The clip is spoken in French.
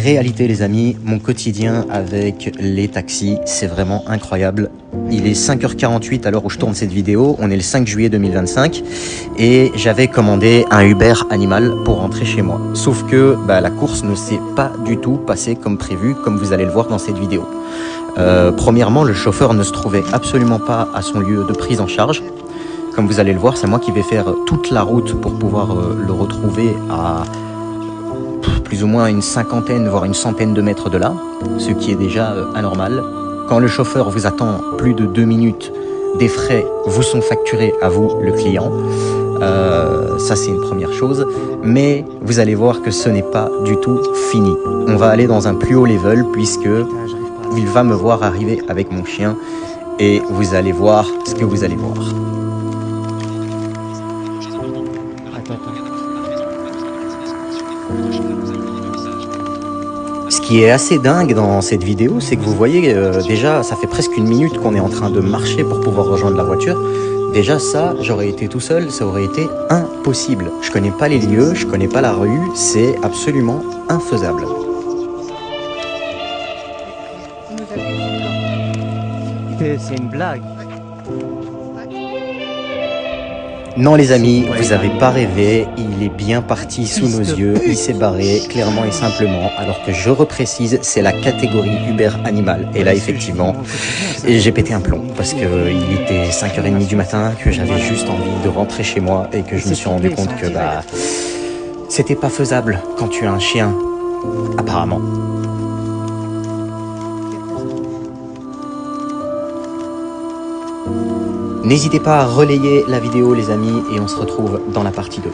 réalité les amis, mon quotidien avec les taxis, c'est vraiment incroyable. Il est 5h48 à l'heure où je tourne cette vidéo, on est le 5 juillet 2025 et j'avais commandé un Uber Animal pour rentrer chez moi. Sauf que la course ne s'est pas du tout passée comme prévu, comme vous allez le voir dans cette vidéo. Premièrement, le chauffeur ne se trouvait absolument pas à son lieu de prise en charge. Comme vous allez le voir, c'est moi qui vais faire toute la route pour pouvoir le retrouver à plus ou moins une cinquantaine, voire une centaine de mètres de là, ce qui est déjà anormal. Quand le chauffeur vous attend plus de 2 minutes, des frais vous sont facturés à vous, le client. Ça, c'est une première chose. Mais vous allez voir que ce n'est pas du tout fini. On va aller dans un plus haut level puisque il va me voir arriver avec mon chien et vous allez voir ce que vous allez voir. Ce qui est assez dingue dans cette vidéo, c'est que vous voyez déjà, ça fait presque 1 minute qu'on est en train de marcher pour pouvoir rejoindre la voiture. Déjà ça, j'aurais été tout seul, ça aurait été impossible. Je connais pas les lieux, je connais pas la rue, c'est absolument infaisable. C'est une blague. Non les amis, vous avez pas rêvé, il est bien parti sous nos yeux, il s'est barré clairement et simplement, alors que je reprécise, c'est la catégorie Uber Animal. Et là effectivement, j'ai pété un plomb, parce qu'il était 5h30 du matin, que j'avais juste envie de rentrer chez moi, et que je me suis rendu compte que c'était pas faisable quand tu as un chien, apparemment. N'hésitez pas à relayer la vidéo les amis et on se retrouve dans la partie 2.